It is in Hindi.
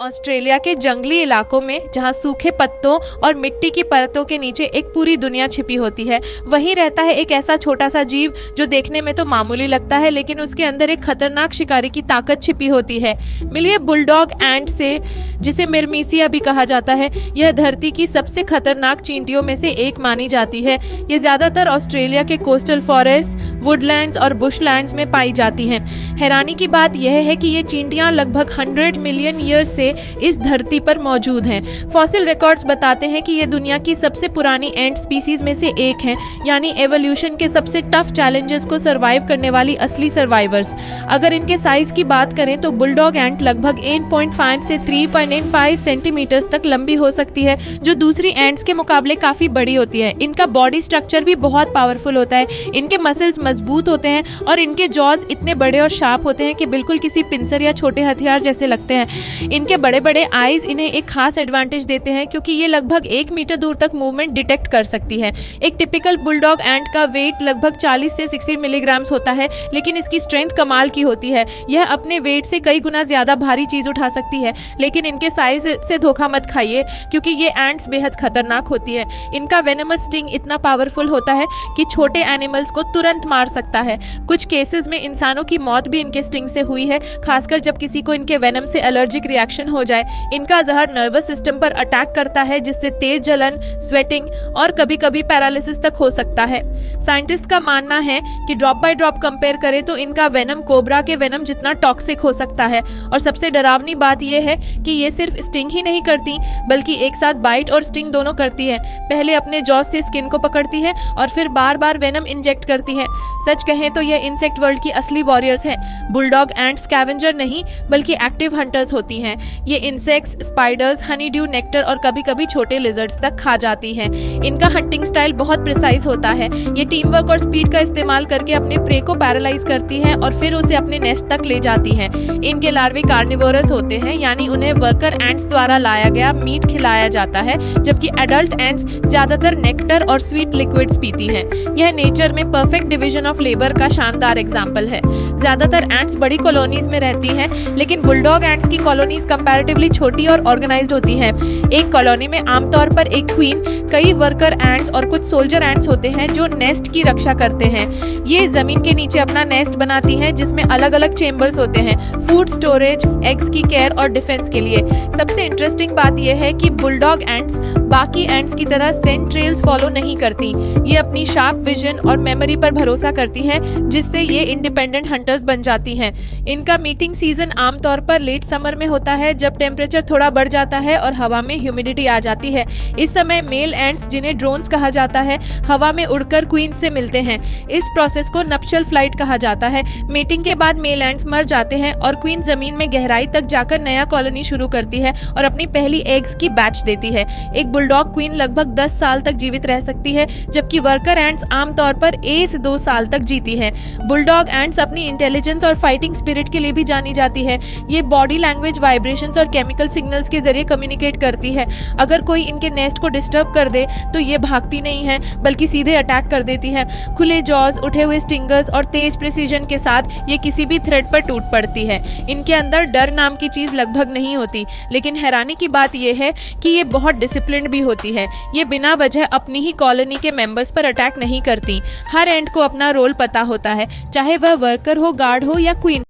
ऑस्ट्रेलिया के जंगली इलाकों में जहां सूखे पत्तों और मिट्टी की परतों के नीचे एक पूरी दुनिया छिपी होती है, वहीं रहता है एक ऐसा छोटा सा जीव जो देखने में तो मामूली लगता है, लेकिन उसके अंदर एक खतरनाक शिकारी की ताकत छिपी होती है। मिलिए बुलडॉग एंट से, जिसे मिरमीसिया भी कहा जाता है। यह धरती की सबसे खतरनाक चींटियों में से एक मानी जाती है। ये ज्यादातर ऑस्ट्रेलिया के कोस्टल फॉरेस्ट, वुडलैंड्स और बुशलैंड्स में पाई जाती हैं। हैरानी की बात यह है कि ये चींटियां लगभग 100 मिलियन ईयर्स से इस धरती पर मौजूद हैं। फॉसिल रिकॉर्ड्स बताते हैं कि ये दुनिया की सबसे पुरानी एंट स्पीसीज में से एक है, यानी एवोल्यूशन के सबसे टफ चैलेंजेस को सरवाइव करने वाली असली सर्वाइवर्स। अगर इनके साइज की बात करें तो बुलडॉग एंट लगभग 8.5 से 3.5 सेंटीमीटर्स तक लंबी हो सकती है, जो दूसरी एंट्स के मुकाबले काफी बड़ी होती है। इनका बॉडी स्ट्रक्चर भी बहुत पावरफुल होता है। इनके मसल्स मजबूत होते हैं और इनके जॉज इतने बड़े और शार्प होते हैं कि बिल्कुल किसी पिंसर या छोटे हथियार जैसे लगते हैं। इनके बड़े बड़े आईज इन्हें एक खास एडवांटेज देते हैं, क्योंकि ये लगभग 1 मीटर दूर तक मूवमेंट डिटेक्ट कर सकती है। एक टिपिकल बुलडॉग एंट का वेट लगभग 40 से 60 मिलीग्राम्स होता है, लेकिन इसकी स्ट्रेंथ कमाल की होती है। यह अपने वेट से कई गुना ज्यादा भारी चीज उठा सकती है, लेकिन इनके साइज से धोखा मत खाइए, क्योंकि ये एंट्स बेहद खतरनाक होती है। इनका वेनमस स्टिंग इतना पावरफुल होता है कि छोटे एनिमल्स को तुरंत मार सकता है। कुछ केसेस में इंसानों की मौत भी इनके स्टिंग से हुई है, खासकर जब किसी को इनके वेनम से एलर्जिक रिएक्शन हो जाए। इनका जहर नर्वस सिस्टम पर अटैक करता है, जिससे तेज जलन, स्वेटिंग और कभी-कभी पैरालिसिस तक हो सकता है। साइंटिस्ट का मानना है कि ड्रॉप बाय ड्रॉप कंपेयर करें तो इनका वेनम कोबरा के वेनम जितना टॉक्सिक हो सकता है। और सबसे डरावनी बात यह है कि ये सिर्फ स्टिंग ही नहीं करती, बल्कि एक साथ बाइट और स्टिंग दोनों करती है। पहले अपने जॉ से स्किन को पकड़ती है और फिर बार-बार वेनम इंजेक्ट करती है। सच कहें तो यह इंसेक्ट वर्ल्ड की असली वॉरियर्स हैं। बुलडॉग एंट स्कैवेंजर नहीं, बल्कि एक्टिव हंटर्स होती हैं। ये insects, spiders, Honey due, nectar और कभी-कभी छोटे लिजर्ड्स तक खा जाती हैं। इनका हंटिंग स्टाइल बहुत प्रिसाइज होता है। ये टीम वर्क और स्पीड का इस्तेमाल करके अपने प्रे को पैरालाइज करती हैं और फिर उसे अपने नेस्ट तक ले जाती हैं। इनके लार्वे कार्निवोरस होते हैं, यानी उन्हें वर्कर एंट्स द्वारा लाया गया मीट खिलाया जाता है, जबकि एडल्ट एंट्स ज्यादातर नेक्टर और स्वीट लिक्विड्स पीती हैं। यह नेचर में परफेक्ट डिवीजन ऑफ लेबर का शानदार एग्जाम्पल है। ज्यादातर एंट्स बड़ी कॉलोनीज में रहती हैं, लेकिन बुलडॉग एंट्स की कॉलोनीज कंपैरेटिवली छोटी और ऑर्गेनाइज्ड होती हैं। एक कॉलोनी में आमतौर पर एक क्वीन, कई वर्कर एंट्स और कुछ सोल्जर एंट्स होते हैं जो नेस्ट की रक्षा करते हैं। ये जमीन के नीचे अपना नेस्ट बनाती हैं, जिसमें अलग अलग चेम्बर्स होते हैं, फूड स्टोरेज, एग्स की केयर और डिफेंस के लिए। सबसे इंटरेस्टिंग बात यह है कि बुलडॉग एंट्स बाकी एंट्स की तरह सेंट ट्रेल्स फॉलो नहीं करती। ये अपनी शार्प विजन और मेमोरी पर भरोसा करती हैं, जिससे ये इंडिपेंडेंट हंटर्स बन जाती हैं। इनका मीटिंग सीजन आमतौर पर लेट समर में होता है, जब टेम्परेचर थोड़ा बढ़ जाता है और हवा में ह्यूमिडिटी आ जाती है। इस समय मेल एंट्स, जिन्हें ड्रोन्स कहा जाता है, हवा में उड़कर क्वीन से मिलते हैं। इस प्रोसेस को नप्शल फ्लाइट कहा जाता है। मीटिंग के बाद मेल एंट्स मर जाते हैं और क्वीन जमीन में गहराई तक जाकर नया कॉलोनी शुरू करती है और अपनी पहली एग्स की बैच देती है। एक बुलडॉग क्वीन लगभग 10 साल तक जीवित रह सकती है, जबकि वर्कर एंट्स आमतौर पर 1 से 2 साल तक जीती है। बुलडॉग एंट्स अपनी इंटेलिजेंस और फाइटिंग स्पिरिट के लिए भी जानी जाती है। ये बॉडी लैंग्वेज, वाइब्रेशंस और केमिकल सिग्नल्स के जरिए कम्युनिकेट करती है। अगर कोई इनके नेस्ट को डिस्टर्ब कर दे तो ये भागती नहीं है, बल्कि सीधे अटैक कर देती है। खुले जॉज, उठे हुए स्टिंगर्स और तेज प्रिसीजन के साथ ये किसी भी थ्रेट पर टूट पड़ती है। इनके अंदर डर नाम की चीज लगभग नहीं होती, लेकिन हैरानी की बात यह है कि ये बहुत डिसिप्लिन्ड भी होती है। ये बिना वजह अपनी ही कॉलोनी के मेंबर्स पर अटैक नहीं करती। हर एंट को अपना रोल पता होता है, चाहे वह वर्कर हो, गार्ड हो या क्वीन।